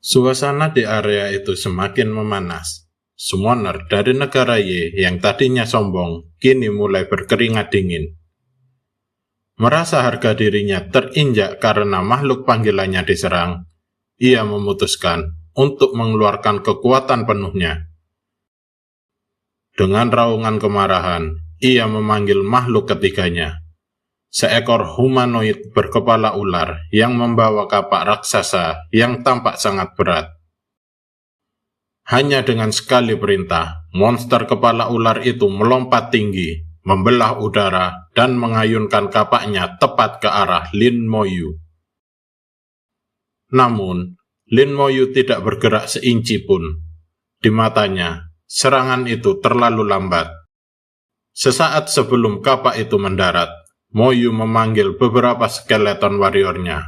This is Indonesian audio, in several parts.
Suasana di area itu semakin memanas. Summoner dari negara Y yang tadinya sombong, kini mulai berkeringat dingin. Merasa harga dirinya terinjak karena makhluk panggilannya diserang, ia memutuskan untuk mengeluarkan kekuatan penuhnya. Dengan raungan kemarahan, ia memanggil makhluk ketiganya. Seekor humanoid berkepala ular yang membawa kapak raksasa yang tampak sangat berat. Hanya dengan sekali perintah, monster kepala ular itu melompat tinggi, membelah udara, dan mengayunkan kapaknya tepat ke arah Lin Moyu. Namun, Lin Moyu tidak bergerak seinci pun. Di matanya, serangan itu terlalu lambat. Sesaat sebelum kapak itu mendarat, Moyu memanggil beberapa skeleton warriornya.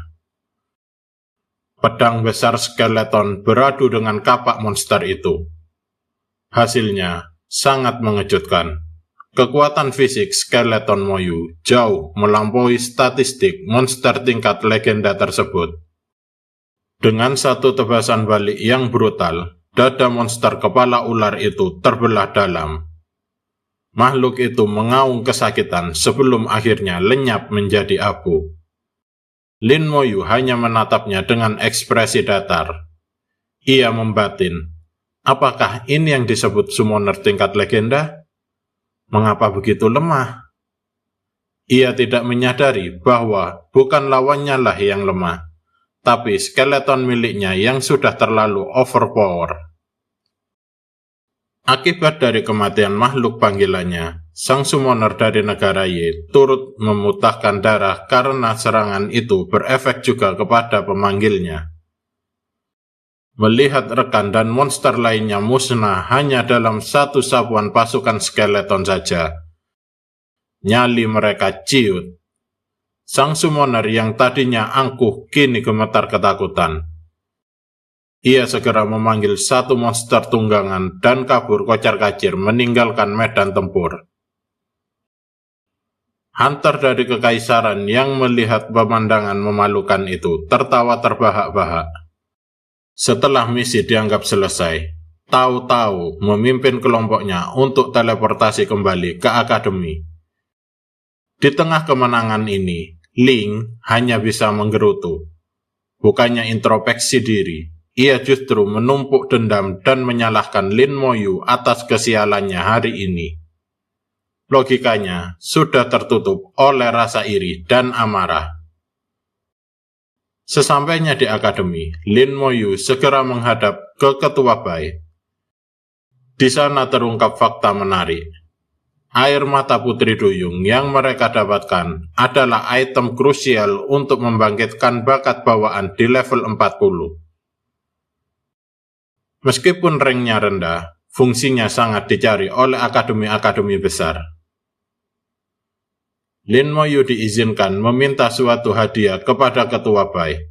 Pedang besar skeleton beradu dengan kapak monster itu. Hasilnya sangat mengejutkan. Kekuatan fisik skeleton Moyu jauh melampaui statistik monster tingkat legenda tersebut. Dengan satu tebasan balik yang brutal, dada monster kepala ular itu terbelah dalam. Makhluk itu mengaung kesakitan sebelum akhirnya lenyap menjadi abu. Lin Moyu hanya menatapnya dengan ekspresi datar. Ia membatin, apakah ini yang disebut summoner tingkat legenda? Mengapa begitu lemah? Ia tidak menyadari bahwa bukan lawannya lah yang lemah, tapi skeleton miliknya yang sudah terlalu overpower. Akibat dari kematian makhluk panggilannya, sang summoner dari negara Y turut memuntahkan darah karena serangan itu berefek juga kepada pemanggilnya. Melihat rekan dan monster lainnya musnah hanya dalam satu sapuan pasukan skeleton saja, nyali mereka ciut. Sang summoner yang tadinya angkuh kini gemetar ketakutan. Ia segera memanggil satu monster tunggangan dan kabur kocar-kacir meninggalkan medan tempur. Hunter dari kekaisaran yang melihat pemandangan memalukan itu tertawa terbahak-bahak. Setelah misi dianggap selesai, Tao Tao memimpin kelompoknya untuk teleportasi kembali ke akademi. Di tengah kemenangan ini, Ling hanya bisa menggerutu. Bukannya introspeksi diri, ia justru menumpuk dendam dan menyalahkan Lin Moyu atas kesialannya hari ini. Logikanya sudah tertutup oleh rasa iri dan amarah. Sesampainya di akademi, Lin Moyu segera menghadap ke Ketua Bai. Di sana terungkap fakta menarik. Air mata Putri Duyung yang mereka dapatkan adalah item krusial untuk membangkitkan bakat bawaan di level 40. Meskipun ranknya rendah, fungsinya sangat dicari oleh akademi-akademi besar. Lin Moyu diizinkan meminta suatu hadiah kepada Ketua Bai.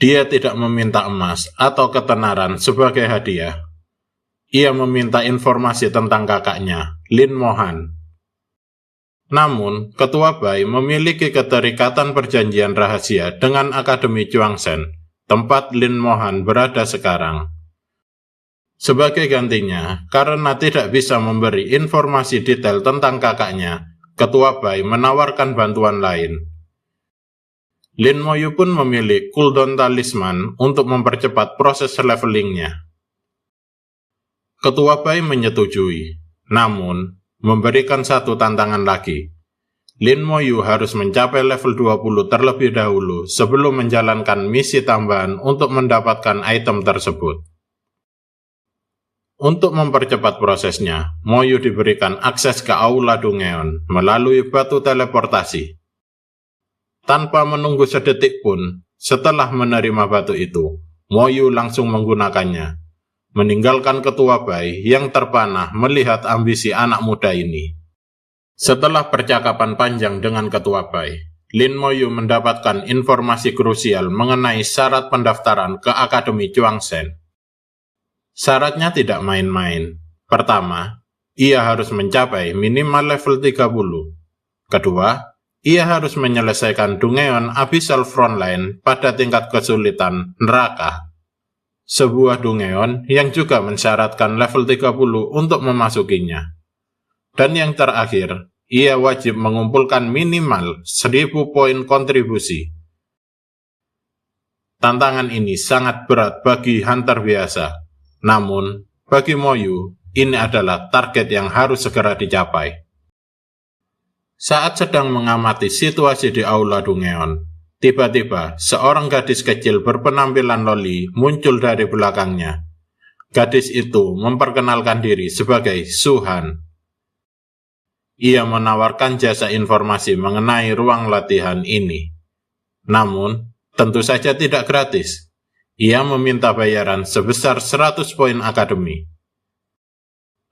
Dia tidak meminta emas atau ketenaran sebagai hadiah. Ia meminta informasi tentang kakaknya, Lin Mohan. Namun, Ketua Bai memiliki keterikatan perjanjian rahasia dengan Akademi Chuangzhen, tempat Lin Mohan berada sekarang. Sebagai gantinya, karena tidak bisa memberi informasi detail tentang kakaknya, Ketua Bai menawarkan bantuan lain. Lin Moyu pun memilih cooldown talisman untuk mempercepat proses levelingnya. Ketua Bai menyetujui, namun memberikan satu tantangan lagi. Lin Moyu harus mencapai level 20 terlebih dahulu sebelum menjalankan misi tambahan untuk mendapatkan item tersebut. Untuk mempercepat prosesnya, Moyu diberikan akses ke Aula Dungeon melalui batu teleportasi. Tanpa menunggu sedetik pun, setelah menerima batu itu, Moyu langsung menggunakannya, meninggalkan Ketua Bai yang terpanah melihat ambisi anak muda ini. Setelah percakapan panjang dengan Ketua Bai, Lin Moyu mendapatkan informasi krusial mengenai syarat pendaftaran ke Akademi Chuangzhen. Syaratnya tidak main-main. Pertama, ia harus mencapai minimal level 30. Kedua, ia harus menyelesaikan Dungeon Abyssal Frontline pada tingkat kesulitan neraka. sebuah dungeon yang juga mensyaratkan level 30 untuk memasukinya. Dan yang terakhir, ia wajib mengumpulkan minimal 1000 poin kontribusi. Tantangan ini sangat berat bagi hunter biasa, namun bagi Moyu, ini adalah target yang harus segera dicapai. Saat sedang mengamati situasi di aula dungeon, tiba-tiba seorang gadis kecil berpenampilan loli muncul dari belakangnya. Gadis itu memperkenalkan diri sebagai Suhan. Ia menawarkan jasa informasi mengenai ruang latihan ini. Namun, tentu saja tidak gratis. Ia meminta bayaran sebesar 100 poin akademi.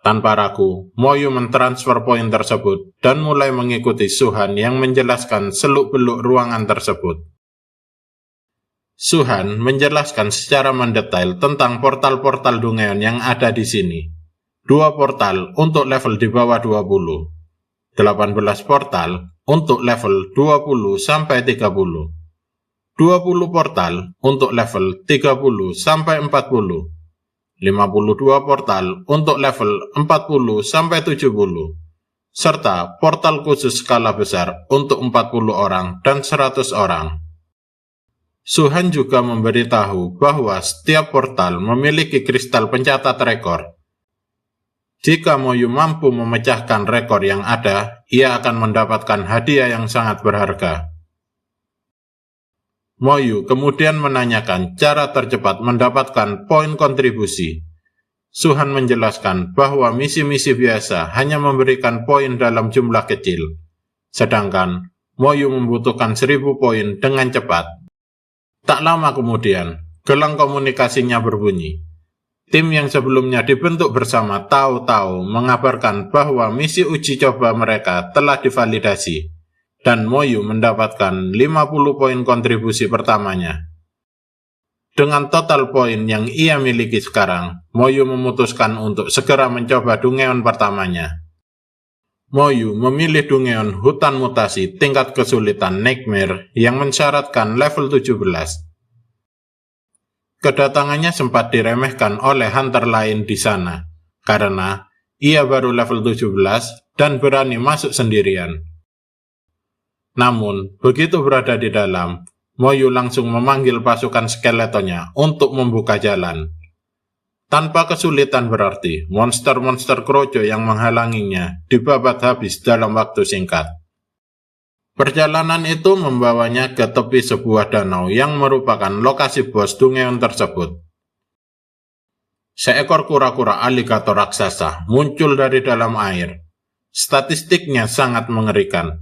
Tanpa ragu, Moyu mentransfer poin tersebut dan mulai mengikuti Suhan yang menjelaskan seluk-beluk ruangan tersebut. Suhan menjelaskan secara mendetail tentang portal-portal dungeon yang ada di sini. 2 portal untuk level di bawah 20, 18 portal untuk level 20 sampai 30, 20 portal untuk level 30 sampai 40, 52 portal untuk level 40 sampai 70, serta portal khusus skala besar untuk 40 orang dan 100 orang. Suhan juga memberitahu bahwa setiap portal memiliki kristal pencatat rekor. Jika Moyu mampu memecahkan rekor yang ada, ia akan mendapatkan hadiah yang sangat berharga. Moyu kemudian menanyakan cara tercepat mendapatkan poin kontribusi. Suhan menjelaskan bahwa misi-misi biasa hanya memberikan poin dalam jumlah kecil, sedangkan Moyu membutuhkan 1000 poin dengan cepat. Tak lama kemudian, gelang komunikasinya berbunyi. Tim yang sebelumnya dibentuk bersama tahu-tahu mengabarkan bahwa misi uji coba mereka telah divalidasi, dan Moyu mendapatkan 50 poin kontribusi pertamanya. Dengan total poin yang ia miliki sekarang, Moyu memutuskan untuk segera mencoba dungeon pertamanya. Moyu memilih dungeon hutan mutasi tingkat kesulitan Nightmare yang mensyaratkan level 17. Kedatangannya sempat diremehkan oleh hunter lain di sana, karena ia baru level 17 dan berani masuk sendirian. Namun, begitu berada di dalam, Moyu langsung memanggil pasukan skeletonnya untuk membuka jalan. Tanpa kesulitan berarti, monster-monster kroco yang menghalanginya dibabat habis dalam waktu singkat. Perjalanan itu membawanya ke tepi sebuah danau yang merupakan lokasi bos dungeon tersebut. Seekor kura-kura aligator raksasa muncul dari dalam air. Statistiknya sangat mengerikan.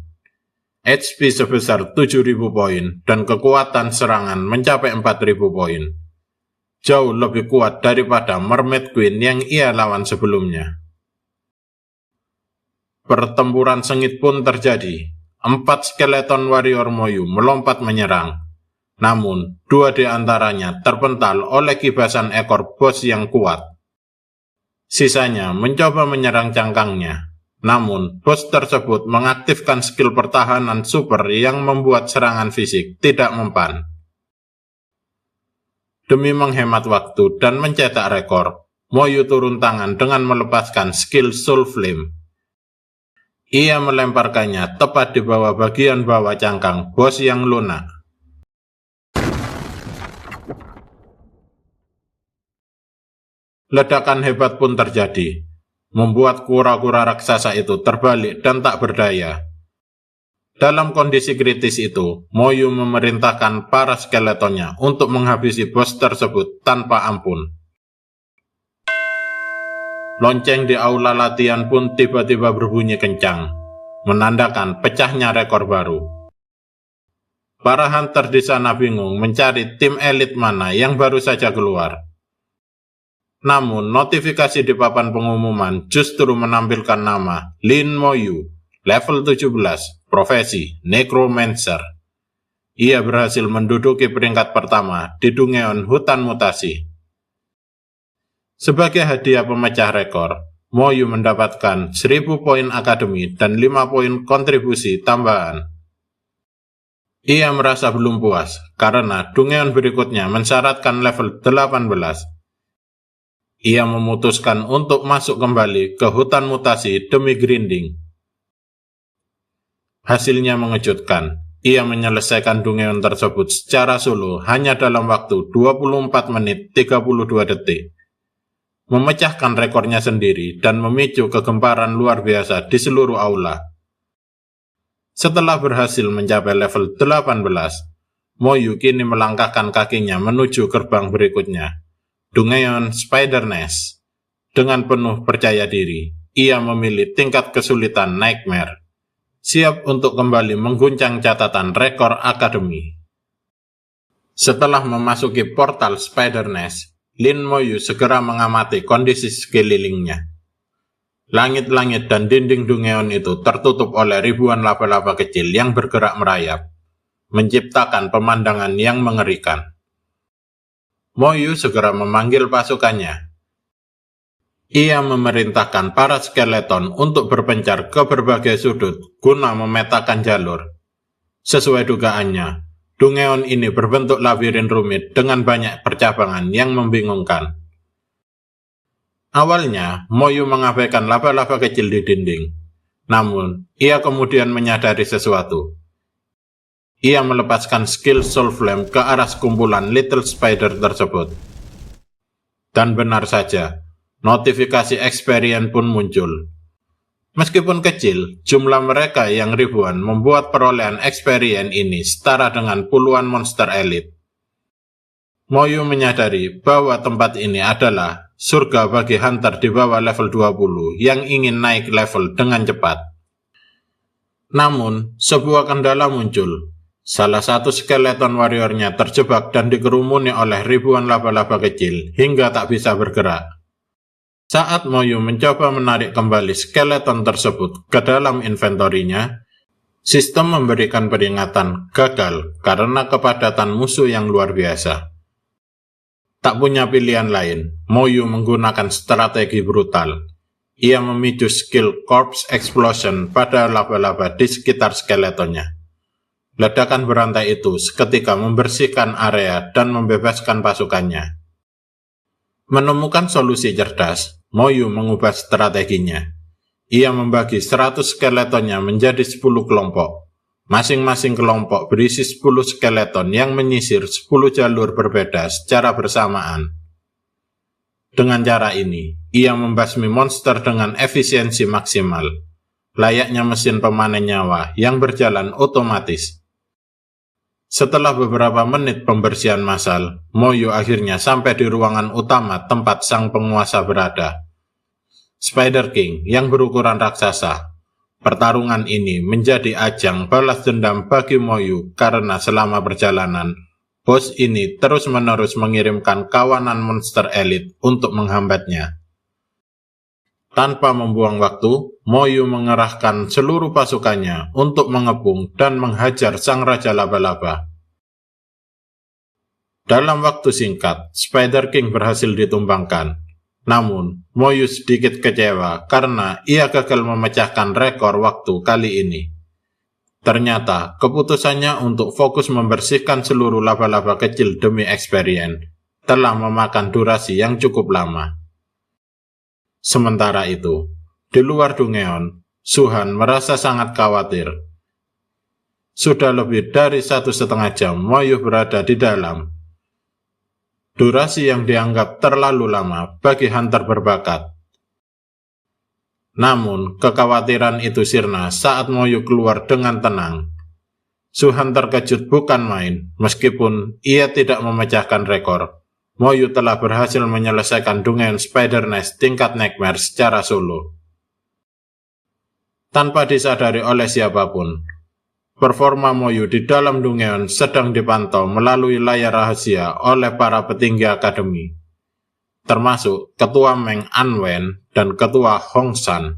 HP sebesar 7.000 poin dan kekuatan serangan mencapai 4.000 poin. Jauh lebih kuat daripada Mermaid Queen yang ia lawan sebelumnya. Pertempuran sengit pun terjadi. 4 skeleton warrior Moyu melompat menyerang. Namun, 2 di antaranya terpental oleh kibasan ekor bos yang kuat. Sisanya mencoba menyerang cangkangnya. Namun, bos tersebut mengaktifkan skill pertahanan super yang membuat serangan fisik tidak mempan. Demi menghemat waktu dan mencetak rekor, Moyu turun tangan dengan melepaskan skill Soul Flame. Ia melemparkannya tepat di bawah bagian bawah cangkang bos yang lunak. Ledakan hebat pun terjadi, membuat kura-kura raksasa itu terbalik dan tak berdaya. Dalam kondisi kritis itu, Moyu memerintahkan para skeletonnya untuk menghabisi bos tersebut tanpa ampun. Lonceng di aula latihan pun tiba-tiba berbunyi kencang, menandakan pecahnya rekor baru. Para hunter di sana bingung mencari tim elit mana yang baru saja keluar. Namun, notifikasi di papan pengumuman justru menampilkan nama Lin Moyu, level 17, profesi Necromancer. Ia berhasil menduduki peringkat pertama di dungeon hutan mutasi. Sebagai hadiah pemecah rekor, Moyu mendapatkan 1000 poin akademi dan 5 poin kontribusi tambahan. Ia merasa belum puas karena Dungeon berikutnya mensyaratkan level 18. Ia memutuskan untuk masuk kembali ke hutan mutasi demi grinding. Hasilnya mengejutkan. Ia menyelesaikan Dungeon tersebut secara solo hanya dalam waktu 24 menit 32 detik. Memecahkan rekornya sendiri dan memicu kegemparan luar biasa di seluruh aula. Setelah berhasil mencapai level 18, Moyu kini melangkahkan kakinya menuju gerbang berikutnya, Dungeon Spider Nest. Dengan penuh percaya diri, ia memilih tingkat kesulitan Nightmare, siap untuk kembali mengguncang catatan rekor akademi. Setelah memasuki portal Spider Nest, Lin Moyu segera mengamati kondisi sekelilingnya. Langit-langit dan dinding Dungeon itu tertutup oleh ribuan laba-laba kecil yang bergerak merayap, menciptakan pemandangan yang mengerikan. Moyu segera memanggil pasukannya. Ia memerintahkan para skeleton untuk berpencar ke berbagai sudut guna memetakan jalur. Sesuai dugaannya, Dungeon ini berbentuk labirin rumit dengan banyak percabangan yang membingungkan. Awalnya, Moyu mengabaikan laba-laba kecil di dinding. Namun, ia kemudian menyadari sesuatu. Ia melepaskan skill Soul Flame ke arah sekumpulan Little Spider tersebut. Dan benar saja, notifikasi experience pun muncul. Meskipun kecil, jumlah mereka yang ribuan membuat perolehan experience ini setara dengan puluhan monster elite. Moyu menyadari bahwa tempat ini adalah surga bagi hunter di bawah level 20 yang ingin naik level dengan cepat. Namun, sebuah kendala muncul. Salah satu skeleton warriornya terjebak dan dikerumuni oleh ribuan laba-laba kecil hingga tak bisa bergerak. Saat Moyu mencoba menarik kembali skeleton tersebut ke dalam inventorinya, sistem memberikan peringatan gagal karena kepadatan musuh yang luar biasa. Tak punya pilihan lain, Moyu menggunakan strategi brutal. Ia memicu skill Corpse Explosion pada laba-laba di sekitar skeletonnya. Ledakan berantai itu seketika membersihkan area dan membebaskan pasukannya. Menemukan solusi cerdas, Moyu mengubah strateginya. Ia membagi 100 skeletonnya menjadi 10 kelompok. Masing-masing kelompok berisi 10 skeleton yang menyisir 10 jalur berbeda secara bersamaan. Dengan cara ini, ia membasmi monster dengan efisiensi maksimal, layaknya mesin pemanen nyawa yang berjalan otomatis. Setelah beberapa menit pembersihan massal, Moyu akhirnya sampai di ruangan utama tempat sang penguasa berada. Spider King yang berukuran raksasa. Pertarungan ini menjadi ajang balas dendam bagi Moyu karena selama perjalanan, bos ini terus-menerus mengirimkan kawanan monster elit untuk menghambatnya. Tanpa membuang waktu, Moyu mengerahkan seluruh pasukannya untuk mengepung dan menghajar sang Raja Laba-Laba. Dalam waktu singkat, Spider King berhasil ditumbangkan. Namun, Moyu sedikit kecewa karena ia gagal memecahkan rekor waktu kali ini. Ternyata, keputusannya untuk fokus membersihkan seluruh laba-laba kecil demi experience telah memakan durasi yang cukup lama. Sementara itu, di luar Dungeon, Suhan merasa sangat khawatir. Sudah lebih dari 1,5 jam Moyu berada di dalam. Durasi yang dianggap terlalu lama bagi hunter berbakat. Namun, kekhawatiran itu sirna saat Moyu keluar dengan tenang. Suhan terkejut bukan main, meskipun ia tidak memecahkan rekor. Moyu telah berhasil menyelesaikan Dungeon Spider Nest tingkat Nightmare secara solo. Tanpa disadari oleh siapapun, performa Moyu di dalam Dungeon sedang dipantau melalui layar rahasia oleh para petinggi akademi, termasuk Ketua Meng Anwen dan Ketua Hong San.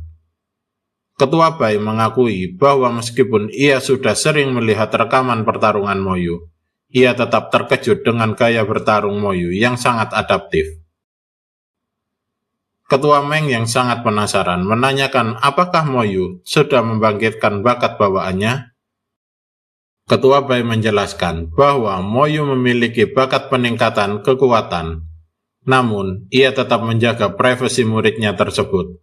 Ketua Bai mengakui bahwa meskipun ia sudah sering melihat rekaman pertarungan Moyu, ia tetap terkejut dengan gaya bertarung Moyu yang sangat adaptif. Ketua Meng yang sangat penasaran menanyakan apakah Moyu sudah membangkitkan bakat bawaannya. Ketua Bai menjelaskan bahwa Moyu memiliki bakat peningkatan kekuatan, namun ia tetap menjaga privasi muridnya tersebut.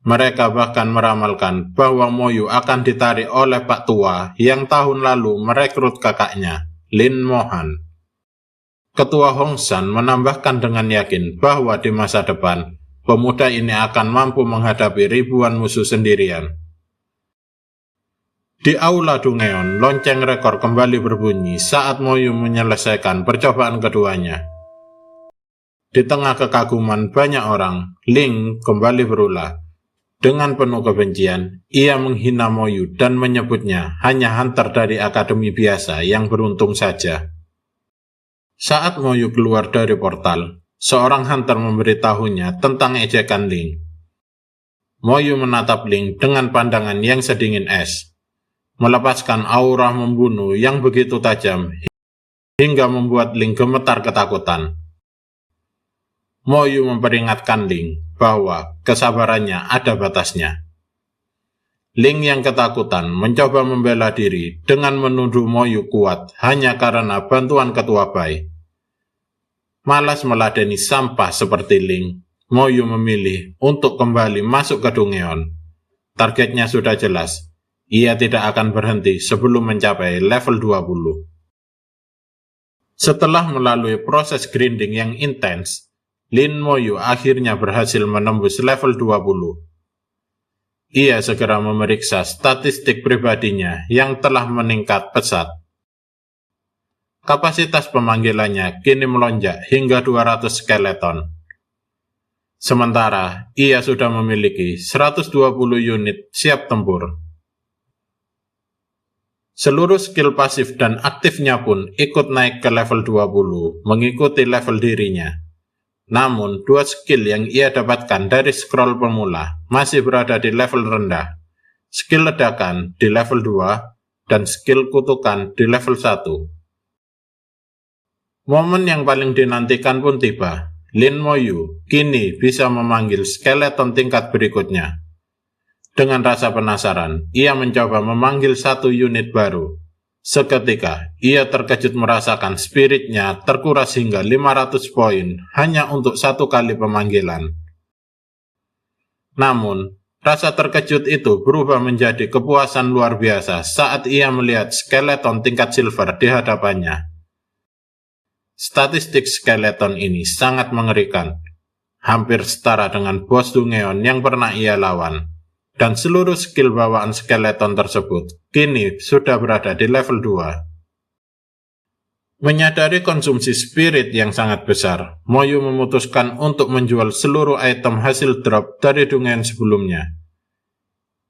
Mereka bahkan meramalkan bahwa Moyu akan ditarik oleh Pak Tua yang tahun lalu merekrut kakaknya, Lin Mohan. Ketua Hong San menambahkan dengan yakin bahwa di masa depan, pemuda ini akan mampu menghadapi ribuan musuh sendirian. Di Aula Dungeon, lonceng rekor kembali berbunyi saat Moyu menyelesaikan percobaan keduanya. Di tengah kekaguman banyak orang, Ling kembali berulah. Dengan penuh kebencian, ia menghina Moyu dan menyebutnya hanya hunter dari akademi biasa yang beruntung saja. Saat Moyu keluar dari portal, seorang hunter memberitahunya tentang ejekan Ling. Moyu menatap Ling dengan pandangan yang sedingin es, melepaskan aura membunuh yang begitu tajam hingga membuat Ling gemetar ketakutan. Moyu memperingatkan Ling bahwa kesabarannya ada batasnya. Ling yang ketakutan mencoba membela diri dengan menuduh Moyu kuat hanya karena bantuan Ketua Bai. Malas meladeni sampah seperti Ling, Moyu memilih untuk kembali masuk ke Dungeon. Targetnya sudah jelas, ia tidak akan berhenti sebelum mencapai level 20. Setelah melalui proses grinding yang intens, Lin Moyu akhirnya berhasil menembus level 20. Ia segera memeriksa statistik pribadinya yang telah meningkat pesat. Kapasitas pemanggilannya kini melonjak hingga 200 skeleton. Sementara, ia sudah memiliki 120 unit siap tempur. Seluruh skill pasif dan aktifnya pun ikut naik ke level 20, mengikuti level dirinya. Namun, dua skill yang ia dapatkan dari scroll pemula masih berada di level rendah. Skill ledakan di level 2 dan skill kutukan di level 1. Momen yang paling dinantikan pun tiba. Lin Moyu kini bisa memanggil skeleton tingkat berikutnya. Dengan rasa penasaran, ia mencoba memanggil satu unit baru. Seketika, ia terkejut merasakan spiritnya terkuras hingga 500 poin hanya untuk satu kali pemanggilan. Namun, rasa terkejut itu berubah menjadi kepuasan luar biasa saat ia melihat skeleton tingkat silver di hadapannya. Statistik skeleton ini sangat mengerikan, hampir setara dengan bos Dungeon yang pernah ia lawan. Dan seluruh skill bawaan skeleton tersebut kini sudah berada di level 2. Menyadari konsumsi spirit yang sangat besar, Moyu memutuskan untuk menjual seluruh item hasil drop dari Dungeon sebelumnya.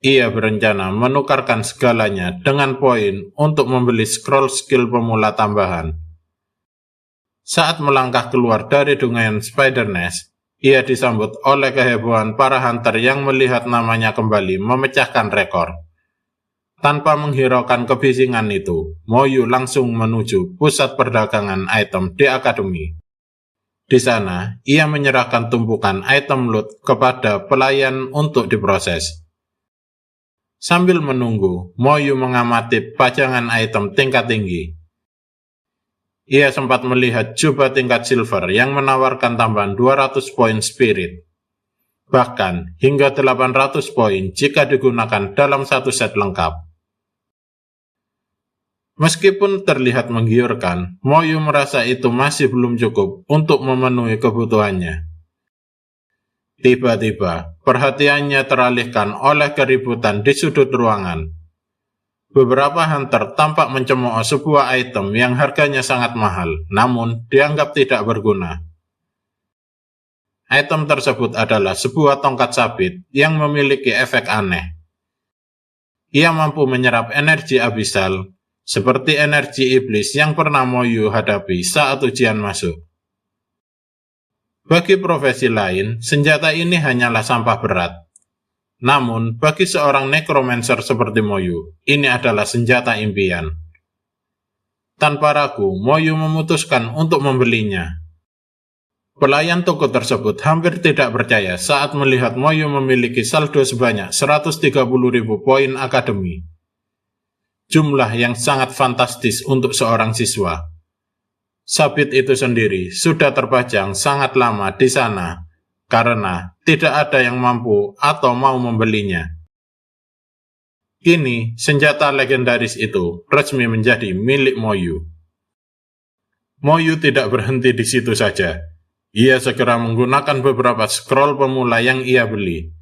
Ia berencana menukarkan segalanya dengan poin untuk membeli scroll skill pemula tambahan. Saat melangkah keluar dari Dungeon Spider Nest, ia disambut oleh kehebohan para hunter yang melihat namanya kembali memecahkan rekor. Tanpa menghiraukan kebisingan itu, Moyu langsung menuju pusat perdagangan item di akademi. Di sana, ia menyerahkan tumpukan item loot kepada pelayan untuk diproses. Sambil menunggu, Moyu mengamati pajangan item tingkat tinggi. Ia sempat melihat jubah tingkat silver yang menawarkan tambahan 200 poin spirit. Bahkan hingga 800 poin jika digunakan dalam satu set lengkap. Meskipun terlihat menggiurkan, Moyu merasa itu masih belum cukup untuk memenuhi kebutuhannya. Tiba-tiba, perhatiannya teralihkan oleh keributan di sudut ruangan. Beberapa hunter tampak mencemooh sebuah item yang harganya sangat mahal, namun dianggap tidak berguna. Item tersebut adalah sebuah tongkat sabit yang memiliki efek aneh. Ia mampu menyerap energi abisal, seperti energi iblis yang pernah Moyu hadapi saat ujian masuk. Bagi profesi lain, senjata ini hanyalah sampah berat. Namun, bagi seorang necromancer seperti Moyu, ini adalah senjata impian. Tanpa ragu, Moyu memutuskan untuk membelinya. Pelayan toko tersebut hampir tidak percaya saat melihat Moyu memiliki saldo sebanyak 130.000 poin akademi. jumlah yang sangat fantastis untuk seorang siswa. Sabit itu sendiri sudah terpajang sangat lama di sana, karena tidak ada yang mampu atau mau membelinya. Kini, senjata legendaris itu resmi menjadi milik Moyu. Moyu tidak berhenti di situ saja. Ia segera menggunakan beberapa scroll pemula yang ia beli.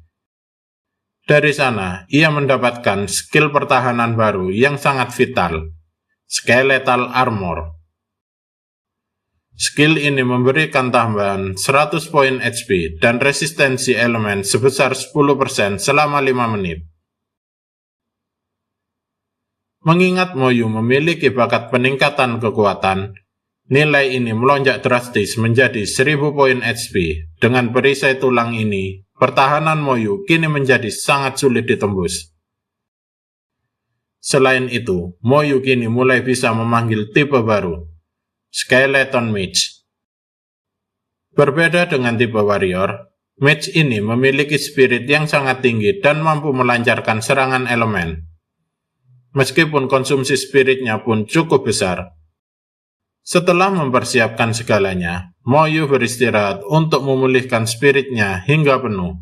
Dari sana, ia mendapatkan skill pertahanan baru yang sangat vital, Skeletal Armor. Skill ini memberikan tambahan 100 poin HP dan resistensi elemen sebesar 10% selama 5 menit. Mengingat Moyu memiliki bakat peningkatan kekuatan, nilai ini melonjak drastis menjadi 1000 poin HP. Dengan perisai tulang ini, pertahanan Moyu kini menjadi sangat sulit ditembus. Selain itu, Moyu kini mulai bisa memanggil tipe baru, Skeleton Mage. Berbeda dengan tipe Warrior, Mage ini memiliki spirit yang sangat tinggi dan mampu melancarkan serangan elemen. Meskipun konsumsi spiritnya pun cukup besar. Setelah mempersiapkan segalanya, Moyu beristirahat untuk memulihkan spiritnya hingga penuh.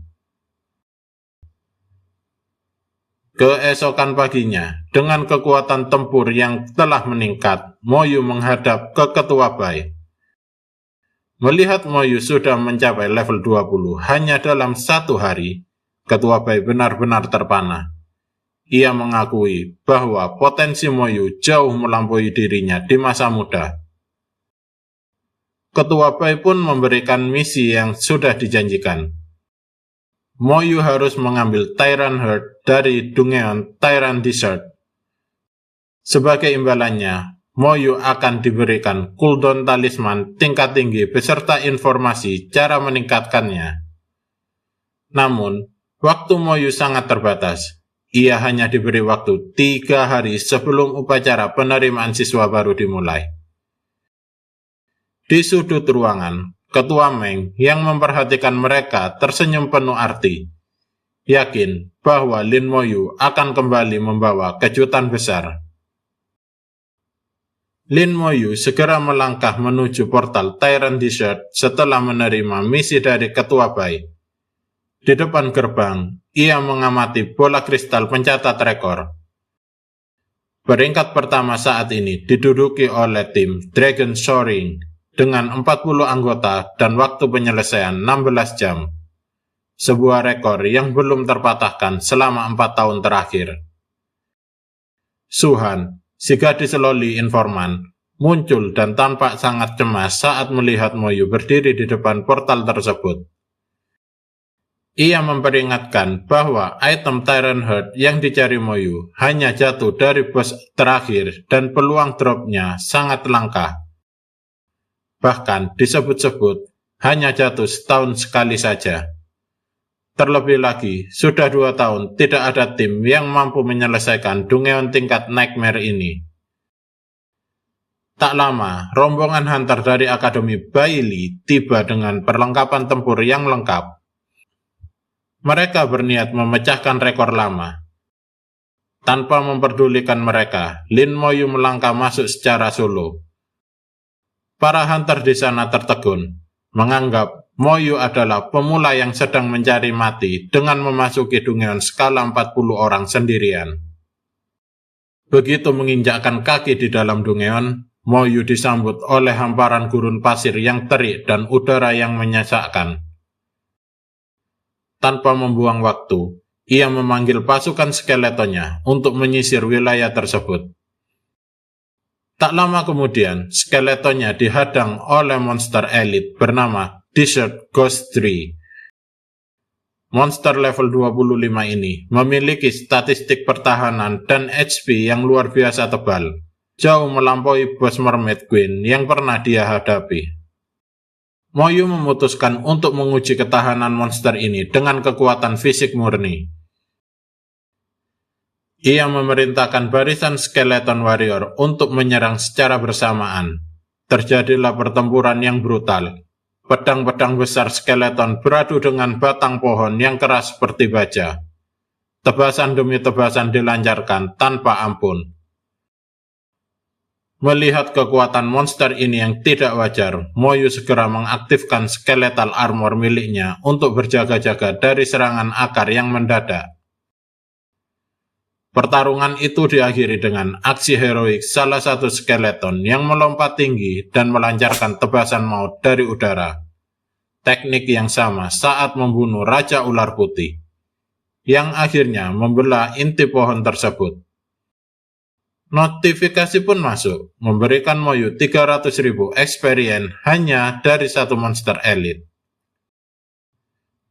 Keesokan paginya, dengan kekuatan tempur yang telah meningkat, Moyu menghadap ke Ketua Bai. Melihat Moyu sudah mencapai level 20 hanya dalam 1 hari, Ketua Bai benar-benar terpana. Ia mengakui bahwa potensi Moyu jauh melampaui dirinya di masa muda. Ketua Bai pun memberikan misi yang sudah dijanjikan. Moyu harus mengambil Tyrant Heart dari Dungeon Tyrant Desert. Sebagai imbalannya, Moyu akan diberikan cooldown talisman tingkat tinggi beserta informasi cara meningkatkannya. Namun, waktu Moyu sangat terbatas. Ia hanya diberi waktu 3 hari sebelum upacara penerimaan siswa baru dimulai. Di sudut ruangan, Ketua Meng yang memperhatikan mereka tersenyum penuh arti, yakin bahwa Lin Moyu akan kembali membawa kejutan besar. Lin Moyu segera melangkah menuju portal Tyrant Desert setelah menerima misi dari Ketua Bai. Di depan gerbang, ia mengamati bola kristal pencatat rekor. Peringkat pertama saat ini diduduki oleh tim Dragon Soaring dengan 40 anggota dan waktu penyelesaian 16 jam. Sebuah rekor yang belum terpatahkan selama 4 tahun terakhir. Suhan, si gadis loli informan, muncul dan tampak sangat cemas saat melihat Moyu berdiri di depan portal tersebut. Ia memperingatkan bahwa item Tyrant Heart yang dicari Moyu hanya jatuh dari bos terakhir dan peluang dropnya sangat langka. Bahkan disebut-sebut hanya jatuh setahun sekali saja. Terlebih lagi, sudah 2 tahun tidak ada tim yang mampu menyelesaikan Dungeon tingkat Nightmare ini. Tak lama, rombongan hunter dari Akademi Baili tiba dengan perlengkapan tempur yang lengkap. Mereka berniat memecahkan rekor lama. Tanpa memperdulikan mereka, Lin Moyu melangkah masuk secara solo. Para hunter di sana tertegun, menganggap Moyu adalah pemula yang sedang mencari mati dengan memasuki Dungeon skala 40 orang sendirian. Begitu menginjakkan kaki di dalam Dungeon, Moyu disambut oleh hamparan gurun pasir yang terik dan udara yang menyesakkan. Tanpa membuang waktu, ia memanggil pasukan skeletonnya untuk menyisir wilayah tersebut. Tak lama kemudian, skeletonnya dihadang oleh monster elit bernama Desert Ghost Tree. Monster level 25 ini memiliki statistik pertahanan dan HP yang luar biasa tebal, jauh melampaui bos Mermaid Queen yang pernah dia hadapi. Moyu memutuskan untuk menguji ketahanan monster ini dengan kekuatan fisik murni. Ia memerintahkan barisan skeleton warrior untuk menyerang secara bersamaan. Terjadilah pertempuran yang brutal. Pedang-pedang besar skeleton beradu dengan batang pohon yang keras seperti baja. Tebasan demi tebasan dilancarkan tanpa ampun. Melihat kekuatan monster ini yang tidak wajar, Moyu segera mengaktifkan skeletal armor miliknya untuk berjaga-jaga dari serangan akar yang mendadak. Pertarungan itu diakhiri dengan aksi heroik salah satu skeleton yang melompat tinggi dan melancarkan tebasan maut dari udara. Teknik yang sama saat membunuh Raja Ular Putih, yang akhirnya membelah inti pohon tersebut. Notifikasi pun masuk, memberikan Moyu 300.000 experience hanya dari satu monster elit.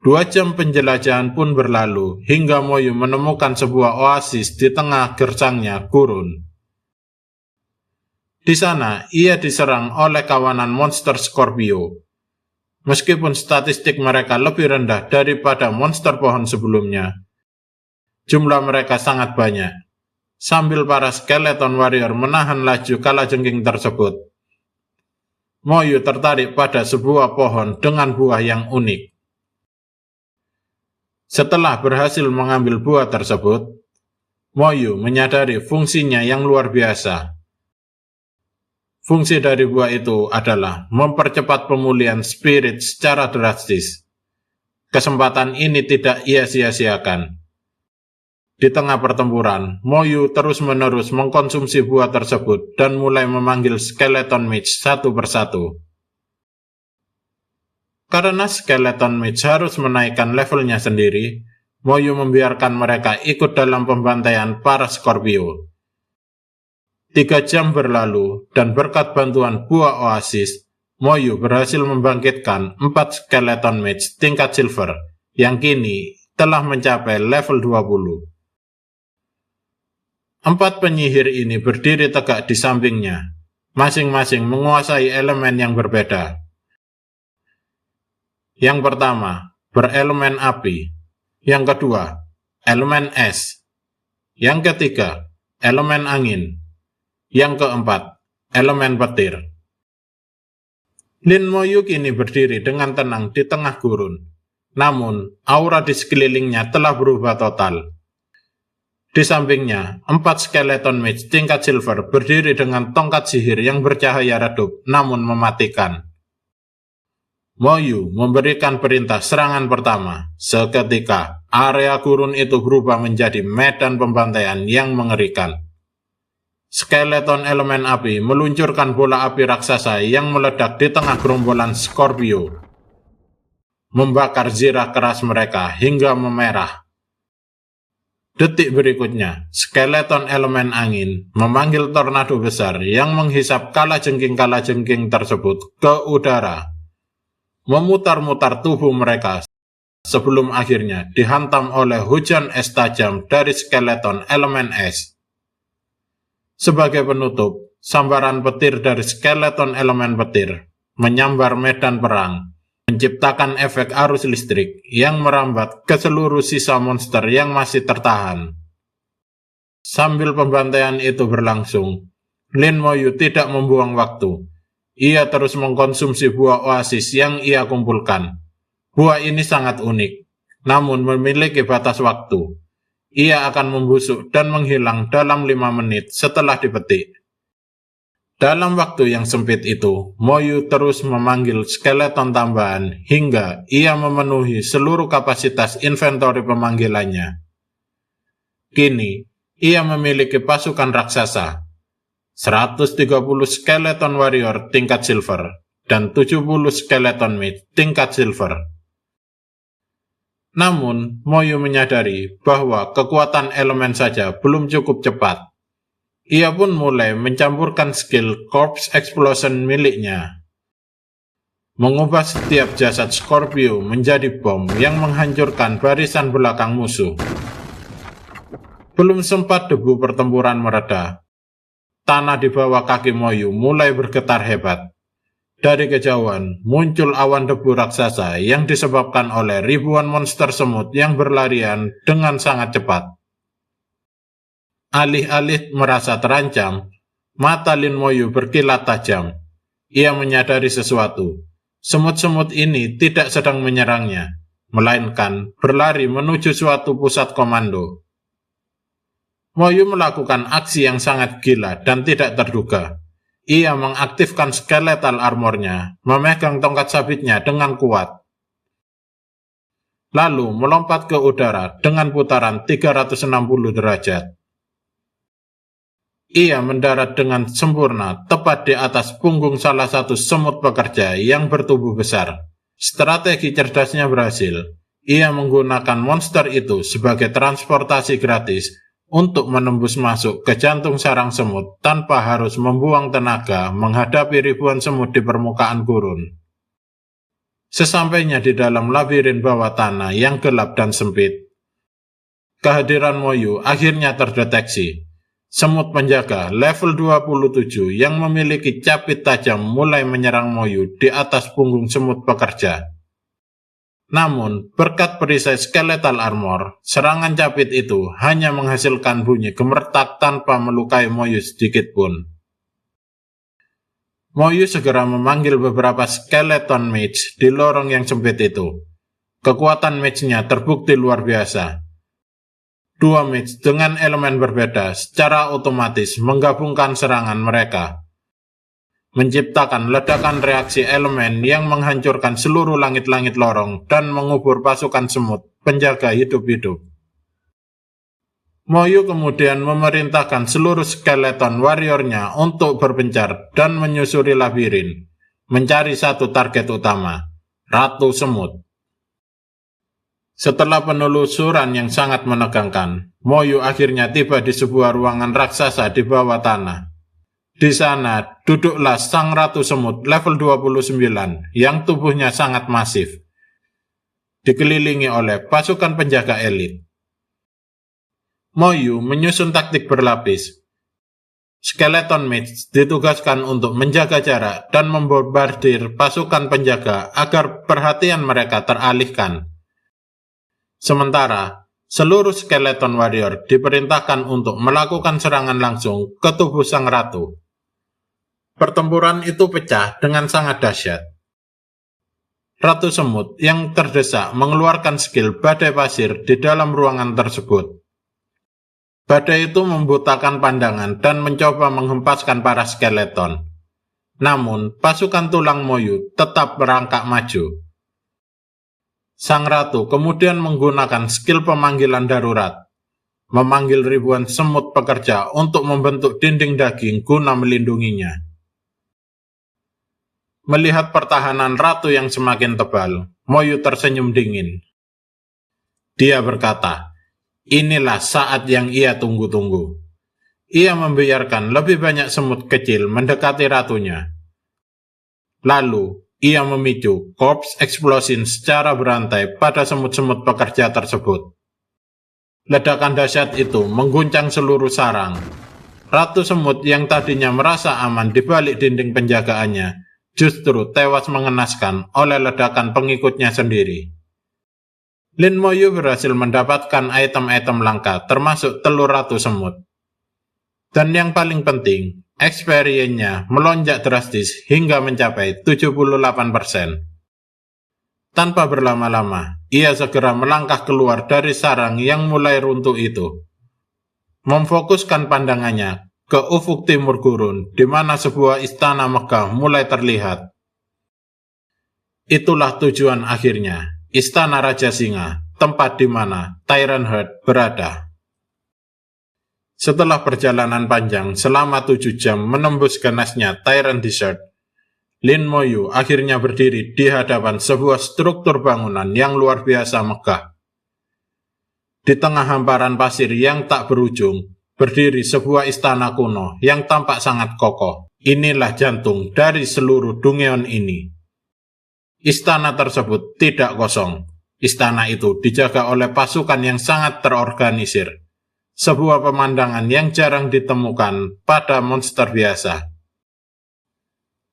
2 jam penjelajahan pun berlalu, hingga Moyu menemukan sebuah oasis di tengah gersangnya gurun. Di sana, ia diserang oleh kawanan monster Scorpio. Meskipun statistik mereka lebih rendah daripada monster pohon sebelumnya, jumlah mereka sangat banyak. Sambil para skeleton warrior menahan laju kalajengking tersebut, Moyu tertarik pada sebuah pohon dengan buah yang unik. Setelah berhasil mengambil buah tersebut, Moyu menyadari fungsinya yang luar biasa. Fungsi dari buah itu adalah mempercepat pemulihan spirit secara drastis. Kesempatan ini tidak ia sia-siakan. Di tengah pertempuran, Moyu terus-menerus mengkonsumsi buah tersebut dan mulai memanggil skeleton mage satu persatu. Karena skeleton mage harus menaikkan levelnya sendiri, Moyu membiarkan mereka ikut dalam pembantaian para Scorpio. 3 jam berlalu, dan berkat bantuan buah oasis, Moyu berhasil membangkitkan 4 skeleton mage tingkat silver, yang kini telah mencapai level 20. 4 penyihir ini berdiri tegak di sampingnya, masing-masing menguasai elemen yang berbeda. Yang pertama, berelemen api. Yang kedua, elemen es. Yang ketiga, elemen angin. Yang keempat, elemen petir. Lin Moyu kini berdiri dengan tenang di tengah gurun. Namun, aura di sekelilingnya telah berubah total. Di sampingnya, 4 skeleton mage tingkat silver berdiri dengan tongkat sihir yang bercahaya redup namun mematikan. Moyu memberikan perintah serangan pertama. Seketika, area gurun itu berubah menjadi medan pembantaian yang mengerikan. Skeleton elemen api meluncurkan bola api raksasa yang meledak di tengah gerombolan Scorpio, membakar zirah keras mereka hingga memerah. Detik berikutnya, skeleton elemen angin memanggil tornado besar yang menghisap kalajengking-kalajengking tersebut ke udara, memutar-mutar tubuh mereka sebelum akhirnya dihantam oleh hujan es tajam dari skeleton elemen es. Sebagai penutup, sambaran petir dari skeleton elemen petir menyambar medan perang, menciptakan efek arus listrik yang merambat ke seluruh sisa monster yang masih tertahan. Sambil pembantaian itu berlangsung, Lin Moyu tidak membuang waktu. Ia terus mengkonsumsi buah oasis yang ia kumpulkan. Buah ini sangat unik, namun memiliki batas waktu. Ia akan membusuk dan menghilang dalam 5 menit setelah dipetik. Dalam waktu yang sempit itu, Moyu terus memanggil skeleton tambahan hingga ia memenuhi seluruh kapasitas inventory pemanggilannya. Kini, ia memiliki pasukan raksasa, 130 skeleton warrior tingkat silver, dan 70 skeleton mage tingkat silver. Namun, Moyu menyadari bahwa kekuatan elemen saja belum cukup cepat. Ia pun mulai mencampurkan skill Corpse Explosion miliknya, mengubah setiap jasad Scorpio menjadi bom yang menghancurkan barisan belakang musuh. Belum sempat debu pertempuran mereda, tanah di bawah kaki Moyu mulai bergetar hebat. Dari kejauhan, muncul awan debu raksasa yang disebabkan oleh ribuan monster semut yang berlarian dengan sangat cepat. Alih-alih merasa terancam, mata Lin Moyu berkilat tajam. Ia menyadari sesuatu. Semut-semut ini tidak sedang menyerangnya, melainkan berlari menuju suatu pusat komando. Moyu melakukan aksi yang sangat gila dan tidak terduga. Ia mengaktifkan skeletal armornya, memegang tongkat sabitnya dengan kuat. Lalu melompat ke udara dengan putaran 360 derajat. Ia mendarat dengan sempurna tepat di atas punggung salah satu semut pekerja yang bertubuh besar. Strategi cerdasnya berhasil. Ia menggunakan monster itu sebagai transportasi gratis untuk menembus masuk ke jantung sarang semut tanpa harus membuang tenaga menghadapi ribuan semut di permukaan gurun. Sesampainya di dalam labirin bawah tanah yang gelap dan sempit, kehadiran Moyu akhirnya terdeteksi. Semut penjaga level 27 yang memiliki capit tajam mulai menyerang Moyu di atas punggung semut pekerja. Namun, berkat perisai skeletal armor, serangan capit itu hanya menghasilkan bunyi gemertak tanpa melukai Moyu sedikit pun. Moyu segera memanggil beberapa skeleton mage di lorong yang sempit itu. Kekuatan mage-nya terbukti luar biasa. Dua mage dengan elemen berbeda secara otomatis menggabungkan serangan mereka, menciptakan ledakan reaksi elemen yang menghancurkan seluruh langit-langit lorong dan mengubur pasukan semut penjaga hidup-hidup. Moyu kemudian memerintahkan seluruh skeleton warriornya untuk berpencar dan menyusuri labirin, mencari satu target utama, Ratu Semut. Setelah penelusuran yang sangat menegangkan, Moyu akhirnya tiba di sebuah ruangan raksasa di bawah tanah. Di sana duduklah sang Ratu Semut level 29 yang tubuhnya sangat masif, dikelilingi oleh pasukan penjaga elit. Moyu menyusun taktik berlapis. Skeleton Mage ditugaskan untuk menjaga jarak dan membombardir pasukan penjaga agar perhatian mereka teralihkan. Sementara, seluruh skeleton warrior diperintahkan untuk melakukan serangan langsung ke tubuh sang ratu. Pertempuran itu pecah dengan sangat dahsyat. Ratu Semut yang terdesak mengeluarkan skill badai pasir di dalam ruangan tersebut. Badai itu membutakan pandangan dan mencoba menghempaskan para skeleton. Namun, pasukan tulang Moyu tetap merangkak maju. Sang ratu kemudian menggunakan skill pemanggilan darurat, memanggil ribuan semut pekerja untuk membentuk dinding daging guna melindunginya. Melihat pertahanan ratu yang semakin tebal, Moyu tersenyum dingin. Dia berkata, inilah saat yang ia tunggu-tunggu. Ia membiarkan lebih banyak semut kecil mendekati ratunya. Lalu, ia memicu corpse explosion secara berantai pada semut-semut pekerja tersebut. Ledakan dahsyat itu mengguncang seluruh sarang. Ratu Semut yang tadinya merasa aman di balik dinding penjagaannya, justru tewas mengenaskan oleh ledakan pengikutnya sendiri. Lin Moyu berhasil mendapatkan item-item langka termasuk telur Ratu Semut. Dan yang paling penting, experience-nya melonjak drastis hingga mencapai 78%. Tanpa berlama-lama, ia segera melangkah keluar dari sarang yang mulai runtuh itu. Memfokuskan pandangannya ke ufuk timur gurun, di mana sebuah istana megah mulai terlihat. Itulah tujuan akhirnya, Istana Raja Singa, tempat di mana Tyrant Heart berada. Setelah perjalanan panjang selama 7 jam menembus ganasnya Tyrant Desert, Lin Moyu akhirnya berdiri di hadapan sebuah struktur bangunan yang luar biasa megah. Di tengah hamparan pasir yang tak berujung, berdiri sebuah istana kuno yang tampak sangat kokoh. Inilah jantung dari seluruh Dungeon ini. Istana tersebut tidak kosong. Istana itu dijaga oleh pasukan yang sangat terorganisir. Sebuah pemandangan yang jarang ditemukan pada monster biasa.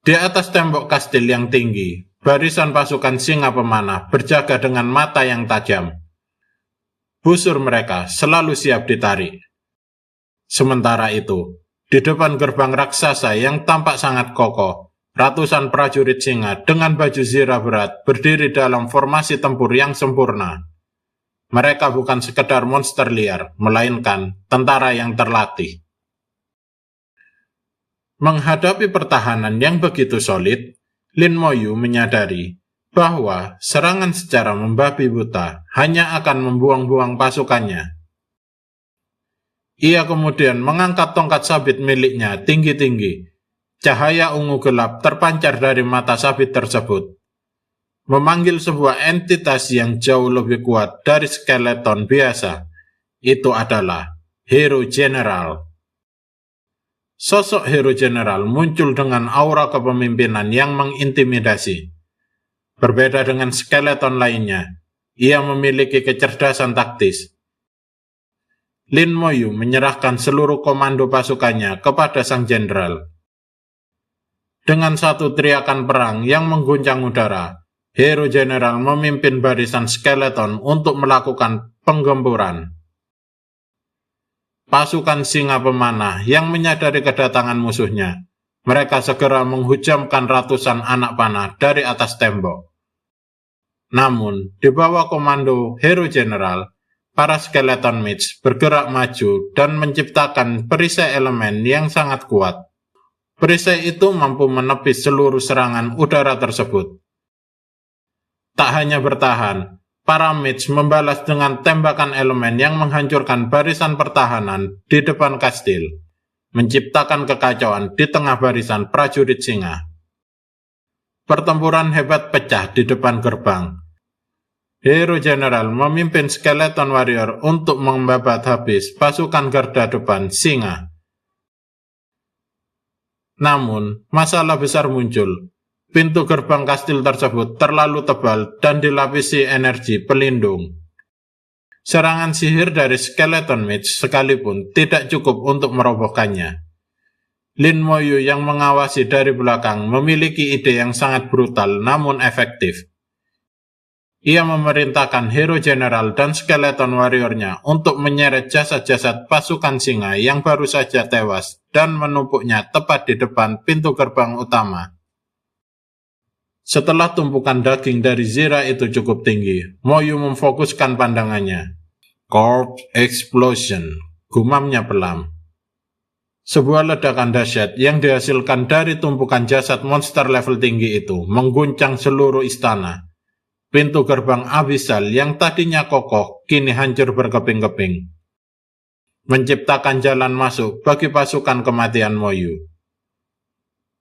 Di atas tembok kastil yang tinggi, barisan pasukan singa pemanah berjaga dengan mata yang tajam. Busur mereka selalu siap ditarik. Sementara itu, di depan gerbang raksasa yang tampak sangat kokoh, ratusan prajurit singa dengan baju zirah berat berdiri dalam formasi tempur yang sempurna. Mereka bukan sekedar monster liar, melainkan tentara yang terlatih. Menghadapi pertahanan yang begitu solid, Lin Moyu menyadari bahwa serangan secara membabi buta hanya akan membuang-buang pasukannya. Ia kemudian mengangkat tongkat sabit miliknya tinggi-tinggi. Cahaya ungu gelap terpancar dari mata sabit tersebut, memanggil sebuah entitas yang jauh lebih kuat dari skeleton biasa. Itu adalah Hero General. Sosok Hero General muncul dengan aura kepemimpinan yang mengintimidasi. Berbeda dengan skeleton lainnya, ia memiliki kecerdasan taktis. Lin Moyu menyerahkan seluruh komando pasukannya kepada sang jenderal. Dengan satu teriakan perang yang mengguncang udara, Hero General memimpin barisan skeleton untuk melakukan penggemburan. Pasukan singa pemanah yang menyadari kedatangan musuhnya, mereka segera menghujamkan ratusan anak panah dari atas tembok. Namun, di bawah komando Hero General, para skeleton mage bergerak maju dan menciptakan perisai elemen yang sangat kuat. Perisai itu mampu menepis seluruh serangan udara tersebut. Tak hanya bertahan, para mage membalas dengan tembakan elemen yang menghancurkan barisan pertahanan di depan kastil, menciptakan kekacauan di tengah barisan prajurit singa. Pertempuran hebat pecah di depan gerbang. Hero General memimpin skeleton warrior untuk membabat habis pasukan garda depan singa. Namun, masalah besar muncul. Pintu gerbang kastil tersebut terlalu tebal dan dilapisi energi pelindung. Serangan sihir dari skeleton mage sekalipun tidak cukup untuk merobohkannya. Lin Moyu yang mengawasi dari belakang memiliki ide yang sangat brutal namun efektif. Ia memerintahkan Hero General dan skeleton warriornya untuk menyeret jasad-jasad pasukan singa yang baru saja tewas dan menumpuknya tepat di depan pintu gerbang utama. Setelah tumpukan daging dari Zira itu cukup tinggi, Moyu memfokuskan pandangannya. Corpse Explosion, gumamnya pelan. Sebuah ledakan dahsyat yang dihasilkan dari tumpukan jasad monster level tinggi itu mengguncang seluruh istana. Pintu gerbang abisal yang tadinya kokoh kini hancur berkeping-keping, menciptakan jalan masuk bagi pasukan kematian Moyu.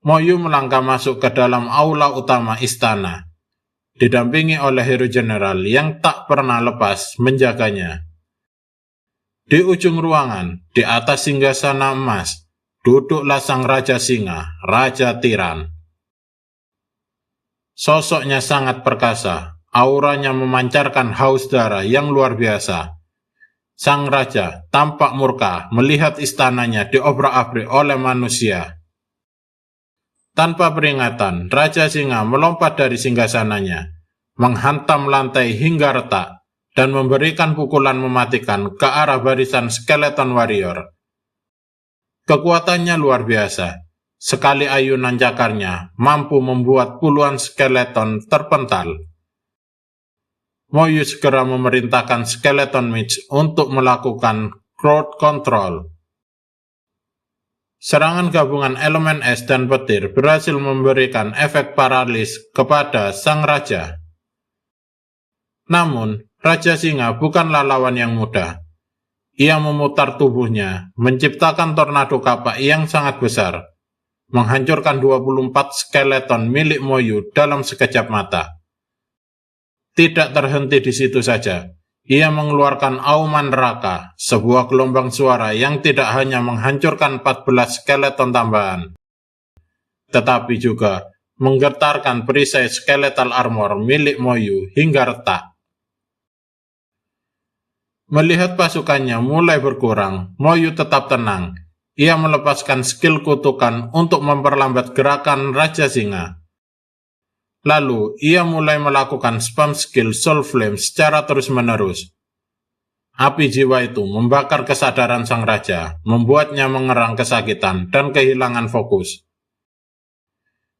Moyu melangkah masuk ke dalam aula utama istana, didampingi oleh Hero General yang tak pernah lepas menjaganya. Di ujung ruangan, di atas singgasana emas, duduklah sang Raja Singa, Raja Tiran. Sosoknya sangat perkasa. Auranya memancarkan haus darah yang luar biasa. Sang raja tampak murka melihat istananya diobrak-abrik oleh manusia. Tanpa peringatan, Raja Singa melompat dari singgasananya, menghantam lantai hingga retak, dan memberikan pukulan mematikan ke arah barisan skeleton warrior. Kekuatannya luar biasa. Sekali ayunan cakarnya mampu membuat puluhan skeleton terpental. Moyu segera memerintahkan skeleton mage untuk melakukan crowd control. Serangan gabungan elemen es dan petir berhasil memberikan efek paralis kepada sang raja. Namun, Raja Singa bukanlah lawan yang mudah. Ia memutar tubuhnya, menciptakan tornado kapak yang sangat besar, menghancurkan 24 skeleton milik Moyu dalam sekejap mata. Tidak terhenti di situ saja, ia mengeluarkan auman neraka, sebuah gelombang suara yang tidak hanya menghancurkan 14 skeleton tambahan, tetapi juga menggetarkan perisai skeletal armor milik Moyu hingga retak. Melihat pasukannya mulai berkurang, Moyu tetap tenang. Ia melepaskan skill kutukan untuk memperlambat gerakan Raja Singa. Lalu, ia mulai melakukan spam skill Soul Flame secara terus-menerus. Api jiwa itu membakar kesadaran sang raja, membuatnya mengerang kesakitan dan kehilangan fokus.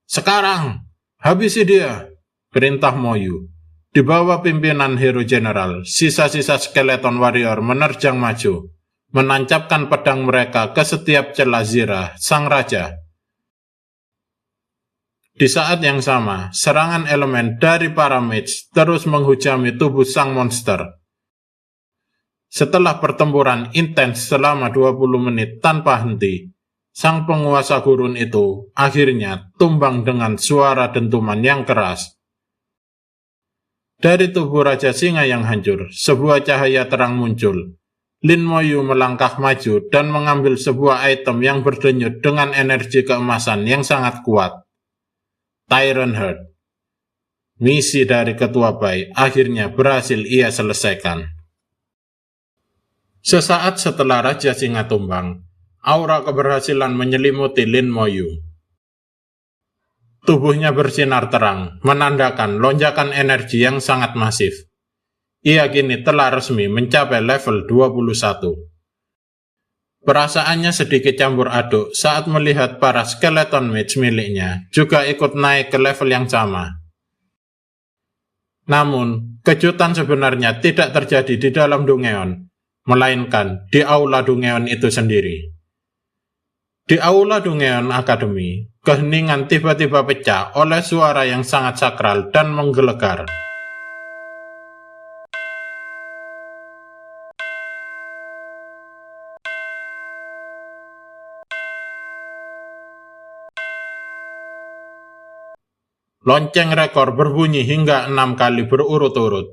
"Sekarang, habisi dia," perintah Moyu. Di bawah pimpinan Hero General, sisa-sisa skeleton warrior menerjang maju, menancapkan pedang mereka ke setiap celah Zira, sang raja. Di saat yang sama, serangan elemen dari para mage terus menghujami tubuh sang monster. Setelah pertempuran intens selama 20 menit tanpa henti, sang penguasa gurun itu akhirnya tumbang dengan suara dentuman yang keras. Dari tubuh Raja Singa yang hancur, sebuah cahaya terang muncul. Lin Moyu melangkah maju dan mengambil sebuah item yang berdenyut dengan energi keemasan yang sangat kuat. Tyrant Heart. Misi dari Ketua Bai akhirnya berhasil ia selesaikan. Sesaat setelah Raja Singa tumbang, aura keberhasilan menyelimuti Lin Moyu. Tubuhnya bersinar terang, menandakan lonjakan energi yang sangat masif. Ia kini telah resmi mencapai level 21. Perasaannya sedikit campur aduk saat melihat para skeleton mage miliknya juga ikut naik ke level yang sama. Namun, kejutan sebenarnya tidak terjadi di dalam Dungeon, melainkan di aula Dungeon itu sendiri. Di aula Dungeon Academy, keheningan tiba-tiba pecah oleh suara yang sangat sakral dan menggelegar. Lonceng rekor berbunyi hingga 6 kali berurut-urut.